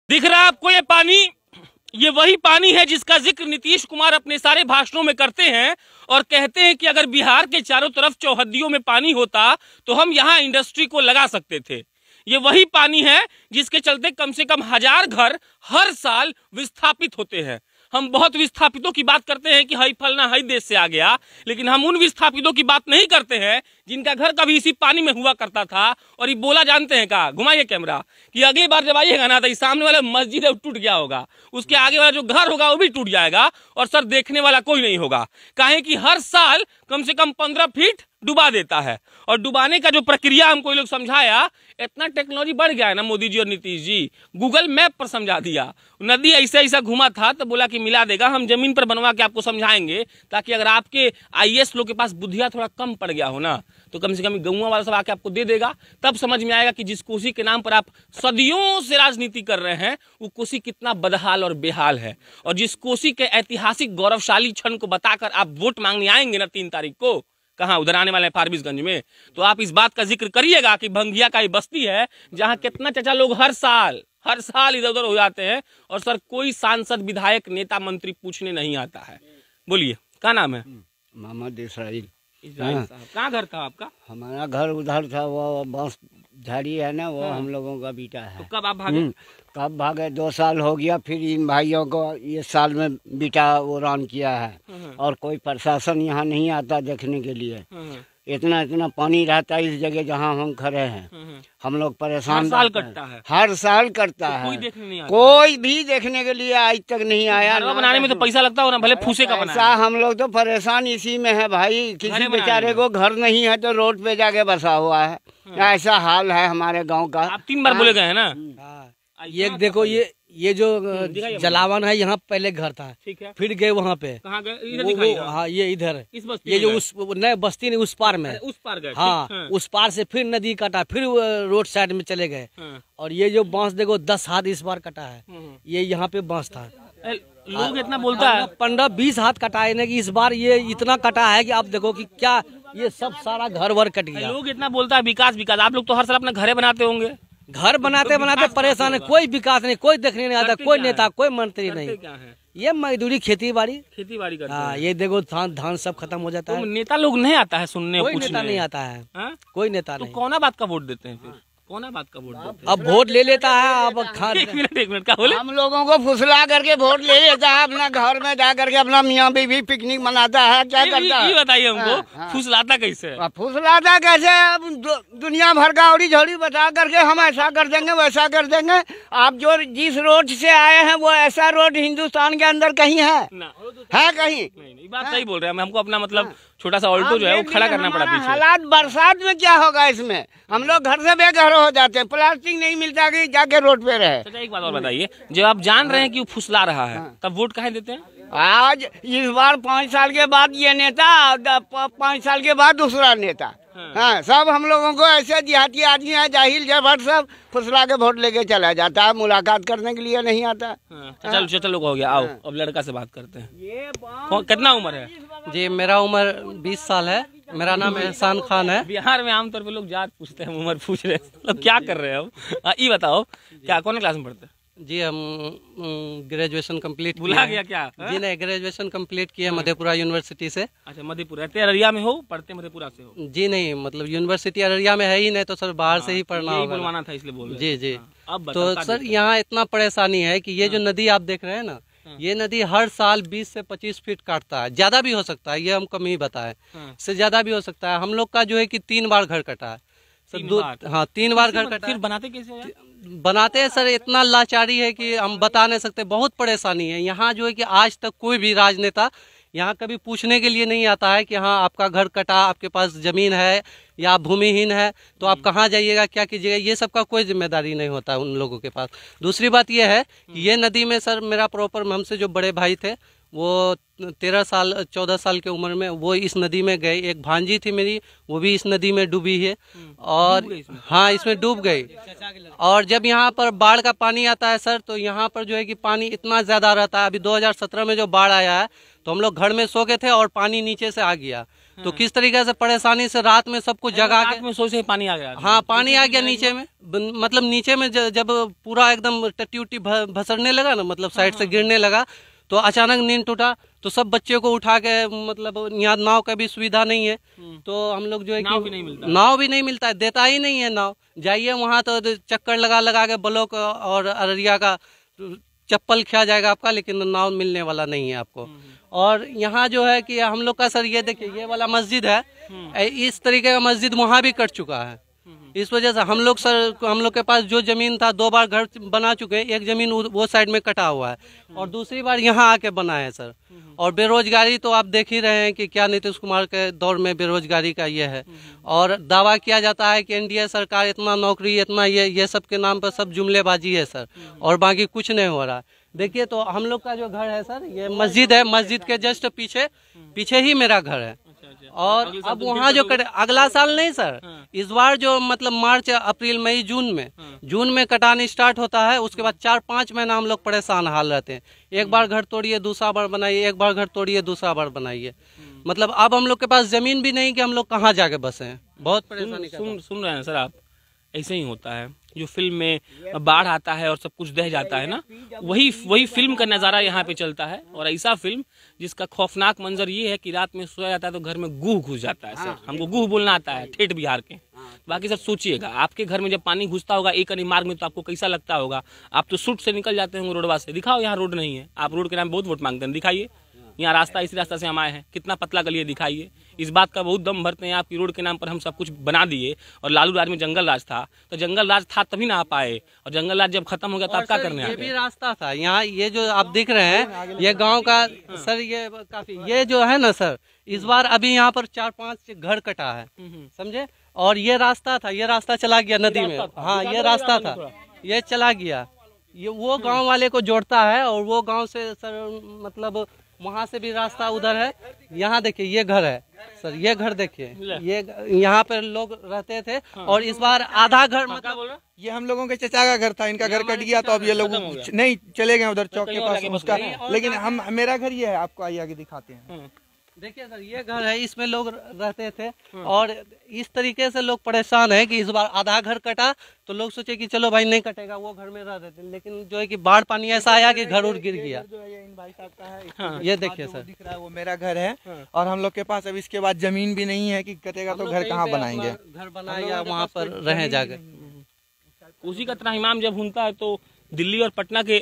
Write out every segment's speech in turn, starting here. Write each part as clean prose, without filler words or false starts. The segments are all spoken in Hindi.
दिख रहा है आपको ये पानी? ये वही पानी है जिसका जिक्र नीतीश कुमार अपने सारे भाषणों में करते हैं और कहते हैं कि अगर बिहार के चारों तरफ चौहद्दियों में पानी होता तो हम यहाँ इंडस्ट्री को लगा सकते थे। ये वही पानी है जिसके चलते कम से कम 1000 घर हर साल विस्थापित होते हैं। हम बहुत विस्थापितों की बात करते हैं कि हई फलना हई देश से आ गया, लेकिन हम उन विस्थापितों की बात नहीं करते हैं जिनका घर कभी इसी पानी में हुआ करता था। और ये बोला जानते हैं का, घुमाइए कैमरा, कि अगली बार जब आइएगा ना तो सामने वाला मस्जिद टूट गया होगा, उसके आगे वाला जो घर होगा वो भी टूट जाएगा और सर देखने वाला कोई नहीं होगा। काहे कि हर साल कम से कम 15 फीट डुबा देता है। और डुबाने का जो प्रक्रिया हमको ये लोग समझाया, इतना टेक्नोलॉजी बढ़ गया है ना मोदी जी और नीतीश जी, गूगल मैप पर समझा दिया। नदी ऐसा ऐसा घुमा था तो बोला कि मिला देगा, हम जमीन पर बनवा के आपको समझाएंगे, ताकि अगर आपके आईएएस लोग के पास बुद्धिया थोड़ा कम पड़ गया हो ना तो कम से कम गौवा वाला सब आके आपको दे देगा। तब समझ में आएगा कि जिस कोसी के नाम पर आप सदियों से राजनीति कर रहे हैं वो कोसी कितना बदहाल और बेहाल है। और जिस कोसी के ऐतिहासिक गौरवशाली क्षण को बताकर आप वोट मांगने आएंगे ना 3 तारीख को, कहाँ उधर आने वाले हैं फारबिसगंज में, तो आप इस बात का जिक्र करिएगा कि भंगिया का ये बस्ती है जहाँ कितना चाचा लोग हर साल इधर उधर हो जाते हैं और सर कोई सांसद विधायक नेता मंत्री पूछने नहीं आता है। बोलिए क्या नाम है? मोहम्मद इसराइल। कहाँ घर था आपका? हमारा घर उधर था, वो बांस झाड़ी है ना, वो हम लोगों का बीटा है। तो कब आप भागे? कब भागे? 2 साल हो गया। फिर इन भाइयों को ये साल में बीटा वो रन किया है और कोई प्रशासन यहाँ नहीं आता देखने के लिए। इतना इतना पानी रहता है इस जगह जहाँ हम खड़े हैं, हम लोग परेशान। हर साल कटता है? हर साल कटता है। कोई देखने नहीं आता? कोई भी देखने के लिए आज तक नहीं आया। बनाने में तो पैसा लगता हो ना, भले फूसे का पैसा। हम लोग तो परेशान इसी में है भाई, किसी बेचारे को घर नहीं है तो रोड पे जाके बसा हुआ है। ऐसा हाल है हमारे गांव का। आप 3 बार बोले गए हैं ना? ये देखो, ये जो जलावन है यहाँ पहले घर था, ठीक है, फिर गए वहाँ पे। कहाँ गए? इधर दिखाइए। हाँ, ये इधर है, इस बस्ती ये जो उस नए बस्ती नहीं, उस पार में, उस पार गए। हाँ, उस पार से फिर नदी कटा, फिर रोड साइड में चले गए। और ये जो बांस देखो 10 हाथ इस बार कटा है, ये यहाँ पे बांस था। लोग इतना बोलता है 15-20 हाथ कटा है कि इस बार ये इतना कटा है कि आप देखो कि क्या ये सब सारा घर वर कट गया। लोग इतना बोलता है विकास विकास, आप लोग तो हर साल अपना घरे बनाते होंगे। घर बनाते बनाते परेशान है, कोई विकास नहीं, कोई देखने नहीं आता, कोई नेता कोई मंत्री नहीं। ये मजदूरी खेती बाड़ी करते हैं। हाँ, ये देखो धान सब खत्म हो जाता है। नेता लोग नहीं आता है सुनने, कोई नेता नहीं आता है। कोई नेता नहीं। तो कौन बात का वोट देते हैं फिर? कौन बात का वोट देते हैं? अब वोट ले लेता है। अब एक मिनट क्या बोले? हम लोगों को फुसला करके वोट ले लेता है, अपना घर में जा करके अपना मियाँ बीवी पिकनिक मनाता है। क्या करता है ये बताइए हमको, फुसलाता कैसे? फुसलाता कैसे? अब दुनिया भर का औरी झोड़ी बता करके हम ऐसा कर देंगे वैसा कर देंगे। आप जो जिस रोड से आए हैं वो ऐसा रोड हिंदुस्तान के अंदर कहीं है कहीं? नहीं, बात सही बोल रहे हैं। हमको अपना मतलब छोटा सा ऑल्टो जो है वो खड़ा करना पड़ा पीछे। हालात बरसात में क्या होगा इसमें? हम लोग घर से बेघर हो जाते हैं, प्लास्टिक नहीं मिलता कि जाके रोड पे रहे। अच्छा, एक बात और बताइए, जब आप जान रहे हैं कि वो फुसला रहा है तब वोट काहे देते हैं? आज इस बार 5 साल के बाद ये नेता, 5 साल के बाद दूसरा नेता। हाँ, सब हम लोगों को ऐसे देहाती आदमी है, जाहिल जबर, सब फुसला के वोट लेके चला जाता है, मुलाकात करने के लिए नहीं आता। चलो हो गया, आओ अब लड़का से बात करते हैं। कितना उम्र है जी? मेरा उम्र 20 साल है। मेरा नाम एहसान खान है। बिहार में आमतौर पे लोग जात पूछते हैं, उम्र पूछ रहे हैं, लोग क्या कर रहे हैं अब? ये बताओ, क्या कौन क्लास में पढ़ते हैं? जी हम ग्रेजुएशन कंप्लीट भुला गया क्या? जी नहीं, ग्रेजुएशन कंप्लीट किया मधेपुरा यूनिवर्सिटी से। अच्छा, मधेपुरा अररिया में हो? पढ़ते मधेपुरा से हो? जी नहीं, मतलब यूनिवर्सिटी अररिया में है ही नहीं, तो सर बाहर से ही पढ़ना होगा। बुलवाना था इसलिए बोल रहे। जी जी। अब तो सर यहाँ इतना परेशानी है कि ये जो नदी आप देख रहे हैं ना, ये नदी हर साल 20 से 25 फीट काटता है। ज्यादा भी हो सकता है, ये हम कम ही बताए, इससे ज्यादा भी हो सकता है। हम लोग का जो है कि 3 बार घर कटा है सर। हाँ, 3 बार घर कटा। फिर बनाते कैसे? बनाते हैं सर, इतना लाचारी है कि हम बता नहीं सकते। बहुत परेशानी है यहाँ, जो है कि आज तक कोई भी राजनेता यहाँ कभी पूछने के लिए नहीं आता है कि हाँ आपका घर कटा, आपके पास जमीन है या आप भूमिहीन है तो आप कहाँ जाइएगा, क्या कीजिएगा, ये सब का कोई जिम्मेदारी नहीं होता है उन लोगों के पास। दूसरी बात ये है कि ये नदी में सर मेरा प्रॉपर हमसे जो बड़े भाई थे वो 14 साल के उम्र में वो इस नदी में गए। एक भांजी थी मेरी, वो भी इस नदी में डूबी है और हाँ इसमें डूब गई। और जब यहाँ पर बाढ़ का पानी आता है सर, तो यहाँ पर जो है कि पानी इतना ज़्यादा रहता है। अभी 2017 में जो बाढ़ आया है तो हम लोग घर में सो गए थे और पानी नीचे से आ गया। तो किस तरीके से परेशानी से रात में सबको जगा के में सोचे पानी आ गया। हाँ, पानी आ गया नीचे में, मतलब नीचे में जब पूरा एकदम टट्टी उट्टी भसरने लगा ना, मतलब साइड से गिरने लगा, तो अचानक नींद टूटा, तो सब बच्चे को उठा के, मतलब यहाँ नाव का भी सुविधा नहीं है, तो हम लोग जो है नाव कि भी नहीं मिलता है, देता ही नहीं है नाव। जाइए वहाँ तो चक्कर लगा लगा के ब्लॉक और अररिया का चप्पल खा जाएगा आपका, लेकिन नाव मिलने वाला नहीं है आपको। और यहाँ जो है कि हम लोग का सर ये देखिए, ये वाला मस्जिद है, इस तरीके का मस्जिद वहाँ भी कट चुका है। इस वजह से हम लोग के पास जो जमीन था 2 बार घर बना चुके हैं, एक जमीन वो साइड में कटा हुआ है और दूसरी बार यहाँ आके बना है सर। और बेरोजगारी तो आप देख ही रहे हैं कि क्या नीतीश कुमार के दौर में बेरोजगारी का ये है। और दावा किया जाता है कि एनडीए सरकार इतना नौकरी, इतना ये सब के नाम पर सब जुमलेबाजी है सर, और बाकी कुछ नहीं हो रहा। देखिए, तो हम लोग का जो घर है सर, ये मस्जिद है, मस्जिद के जस्ट पीछे ही मेरा घर है। और अब वहाँ जो अगला साल नहीं सर, इस बार जो मतलब मार्च अप्रैल मई जून में कटान स्टार्ट होता है, उसके बाद 4-5 महीना हम लोग परेशान हाल रहते हैं। एक बार घर तोड़िए, दूसरा बार बनाइए, एक बार घर तोड़िए, दूसरा बार बनाइए। मतलब अब हम लोग के पास जमीन भी नहीं कि हम लोग कहाँ जाके बसे हैं, बहुत परेशानी। सुन रहे हैं सर आप, ऐसे ही होता है। जो फिल्म में बाढ़ आता है और सब कुछ दह जाता है ना, वही फिल्म का नज़ारा यहाँ पे चलता है। और ऐसा फिल्म जिसका खौफनाक मंजर ये है कि रात में सोया जाता है तो घर में गूह घुस जाता है सर। हमको गूह बोलना आता है, ठेठ बिहार के। बाकी सर सोचिएगा, आपके घर में जब पानी घुसता होगा एक मार्ग में, तो आपको कैसा लगता होगा। आप तो सूट से निकल जाते होंगे रोडवा से, दिखाओ यहाँ रोड नहीं है। आप रोड के नाम बहुत वोट मांगते हैं, दिखाइए यहाँ रास्ता, इसी रास्ता से हम आए हैं, कितना पतला गली है, दिखाइए। इस बात का बहुत दम भरते हैं आपकी रोड के नाम पर हम सब कुछ बना दिए। और लालू राज में जंगल राज था, तो जंगल राज था तभी ना आप आए, और जंगल राज जब खत्म हो गया तो आप क्या करने आए? ये भी रास्ता था यहाँ, ये जो आप देख रहे हैं, ये गांव का सर, ये काफी, ये जो है ना सर, इस बार अभी यहाँ पर 4-5 घर कटा है, समझे। और ये रास्ता था, ये रास्ता चला गया नदी में। हाँ, ये रास्ता था, ये चला गया, ये वो गाँव वाले को जोड़ता है, और वो गाँव से सर मतलब वहाँ से भी रास्ता उधर है। यहाँ देखिए, ये घर है सर, ये घर देखिए, ये यहाँ पर लोग रहते थे। और इस बार आधा घर, मतलब ये हम लोगों के चचा का घर था, इनका घर कट गया, तो अब ये लोग नहीं चले गए उधर चौक के पास उसका। लेकिन मेरा घर ये है, आपको आगे दिखाते हैं। देखिए सर, ये घर है, इसमें लोग रहते थे। और इस तरीके से लोग परेशान है कि इस बार आधा घर कटा, तो लोग सोचे कि चलो भाई नहीं कटेगा, वो घर में रह रहे थे। लेकिन जो है कि बाढ़ पानी ऐसा आया कि घर उड़ गिर गया। जो है ये इन भाई साहब का है, ये देखिए सर, दिख रहा है वो मेरा घर है। और हम लोग के पास अब इसके बाद जमीन भी नहीं है कि कटेगा तो घर कहाँ बनाएंगे। घर बनाए या वहाँ पर रहे जाके। उसी का इतना इमाम जब होता है तो दिल्ली और पटना के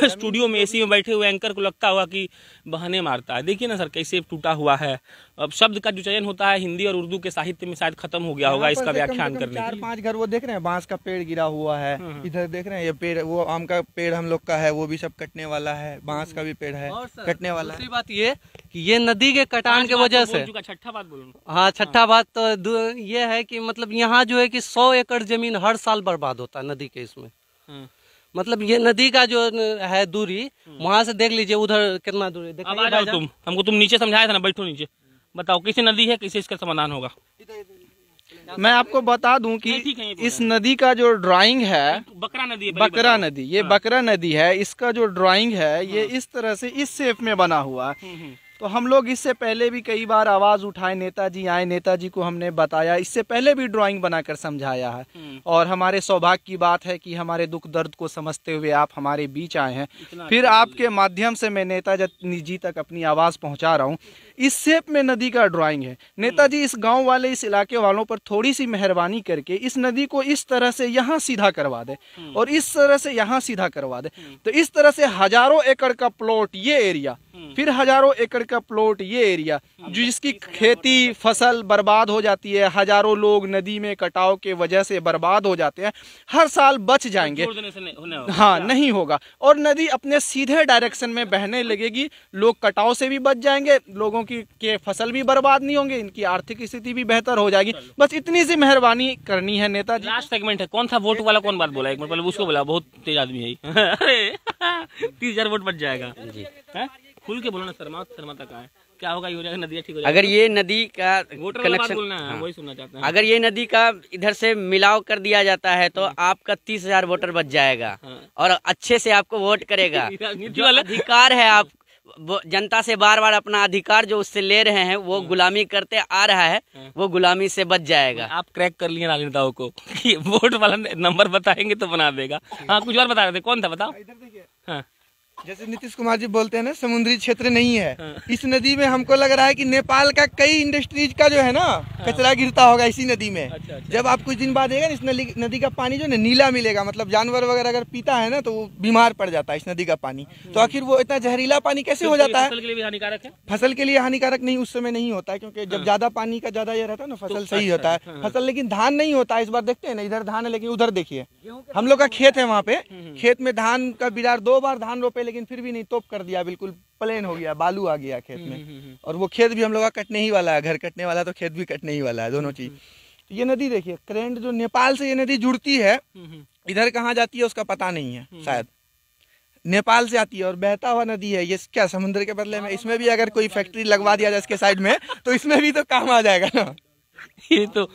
स्टूडियो में एसी में बैठे हुए एंकर को लगता हुआ कि बहाने मारता है। देखिए ना सर कैसे टूटा हुआ है। अब शब्द का जो चयन होता है हिंदी और उर्दू के साहित्य में शायद खत्म हो गया होगा इसका व्याख्यान करने के लिए। 4-5 घर वो देख रहे हैं, बांस का पेड़ गिरा हुआ है, इधर देख रहे हैं ये पेड़, वो आम का पेड़ हम लोग का है, वो भी सब कटने वाला है, बांस का भी पेड़ है कटने वाला है। दूसरी बात ये कि ये नदी के कटान के वजह से, छठा बात बोलूं, हाँ छठा बात तो ये है कि मतलब यहाँ जो है कि 100 एकड़ जमीन हर साल बर्बाद होता है नदी के इसमें। मतलब ये नदी का जो है दूरी, वहाँ से देख लीजिए उधर कितना दूरी। अब आ जाओ तुम, हमको तुम नीचे समझाया था ना, बैठो नीचे, बताओ कैसे नदी है, कैसे इसका समाधान होगा। मैं आपको बता दूं कि इस नदी का जो ड्राइंग है, बकरा नदी है, बकरा नदी, ये बकरा नदी है, इसका जो ड्राइंग है ये इस तरह से इस शेप में बना हुआ है। तो हम लोग इससे पहले भी कई बार आवाज़ उठाए, नेताजी आए, नेताजी को हमने बताया, इससे पहले भी ड्राइंग बनाकर समझाया है। और हमारे सौभाग्य की बात है कि हमारे दुख दर्द को समझते हुए आप हमारे बीच आए हैं। फिर आपके माध्यम से मैं नेताजी जी तक अपनी आवाज़ पहुंचा रहा हूं। इस शेप में नदी का ड्राइंग है। नेताजी इस गांव वाले, इस इलाके वालों पर थोड़ी सी मेहरबानी करके इस नदी को इस तरह से यहाँ सीधा करवा दे और इस तरह से यहाँ सीधा करवा दे, तो इस तरह से हजारों एकड़ का प्लॉट ये एरिया, फिर हजारों एकड़ का प्लॉट ये एरिया, जिसकी खेती फसल बर्बाद हो जाती है, हजारों लोग नदी में कटाव के वजह से बर्बाद हो जाते हैं, हर साल बच जाएंगे। हाँ, नहीं होगा और नदी अपने सीधे डायरेक्शन में बहने लगेगी, लोग कटाव से भी बच जाएंगे, लोगों के फसल भी बर्बाद नहीं होंगे, इनकी आर्थिक स्थिति भी बेहतर हो जाएगी। बस इतनी सी मेहरबानी करनी है नेताजी। लास्ट सेगमेंट है, कौन था वोट वाला, कौन बात बोला, एक मिनट पहले उसको बोला, बहुत तेज आदमी है। अरे 30,000 वोट बच जाएगा जी, खुल के बोलो ना, शर्माता का है, क्या होगा, ये हो जाएगा, नदी ठीक हो जाएगा। अगर ये नदी का कनेक्शन बोलना है, वही सुनना चाहते हैं। अगर ये नदी का इधर से मिलाव कर दिया जाता है तो आपका 30,000 वोटर बच जाएगा और अच्छे से आपको वोट करेगा। जो अधिकार है आप वो जनता से बार बार अपना अधिकार जो उससे ले रहे हैं वो गुलामी करते आ रहा है, वो गुलामी से बच जाएगा। आप क्रैक कर लिए राजनेताओं को कि वोट वाला नंबर बताएंगे तो बना देगा। हाँ, कुछ और बता रहे थे, कौन था बताओ। हाँ, जैसे नीतीश कुमार जी बोलते हैं ना समुद्री क्षेत्र नहीं है, इस नदी में हमको लग रहा है कि नेपाल का कई इंडस्ट्रीज का जो है ना कचरा गिरता होगा इसी नदी में। अच्छा। जब आप कुछ दिन बाद देगा इस नदी का पानी जो है नीला मिलेगा, मतलब जानवर वगैरह अगर पीता है ना तो वो बीमार पड़ जाता है इस नदी का पानी। तो आखिर वो इतना जहरीला पानी कैसे हो जाता है? फसल के लिए भी हानिकारक है। फसल के लिए हानिकारक नहीं, उस समय नहीं होता है क्योंकि जब ज्यादा पानी का ज्यादा ये रहता है ना फसल सही होता है फसल, लेकिन धान नहीं होता है। इस बार देखते हैं ना, इधर धान है लेकिन उधर देखिए हम लोग का खेत है, वहाँ पे खेत में धान का बिरार 2 बार धान रोपे लेकिन फिर भी नहीं, तोप कर दिया, बिल्कुल प्लेन हो गया, बालू आ गया खेत में। और वो खेत भी हम लोग का कटने ही वाला है, घर कटने वाला तो खेत भी कटने ही वाला है, दोनों चीज। तो ये नदी देखिए करेंट जो नेपाल से ये नदी जुड़ती है, इधर कहाँ जाती है उसका पता नहीं है, शायद नेपाल से आती है और बहता हुआ नदी है। ये क्या समुद्र के बदले में इसमें भी अगर कोई फैक्ट्री लगवा दिया जाए इसके साइड में तो इसमें भी तो काम आ जाएगा ना। ये तो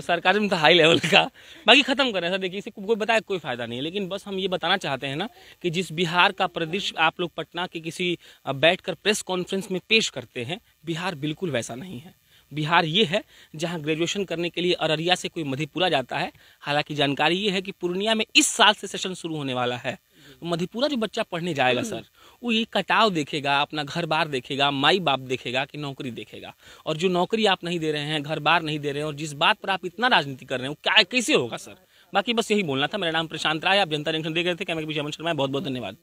सरकारिज्म था हाई लेवल का। बाकी खत्म करें सर, देखिए इसे कोई बताए कोई फायदा नहीं है, लेकिन बस हम ये बताना चाहते हैं ना कि जिस बिहार का परिदृश्य आप लोग पटना के किसी बैठकर प्रेस कॉन्फ्रेंस में पेश करते हैं, बिहार बिल्कुल वैसा नहीं है। बिहार ये है जहां ग्रेजुएशन करने के लिए अररिया से कोई मधेपुरा जाता है। हालांकि जानकारी ये है कि पूर्णिया में इस साल से सेशन शुरू होने वाला है, तो मधेपुरा जो बच्चा पढ़ने जाएगा सर, वो ये कटाव देखेगा, अपना घर बार देखेगा, माई बाप देखेगा कि नौकरी देखेगा। और जो नौकरी आप नहीं दे रहे हैं, घर बार नहीं दे रहे हैं, और जिस बात पर आप इतना राजनीति कर रहे हैं वो क्या कैसे होगा सर। बाकी बस यही बोलना था। मेरा नाम प्रशांत राय, आप जनता जंक्शन देख रहे थे। कैमरे के पीछे अमन शर्मा, बहुत बहुत धन्यवाद।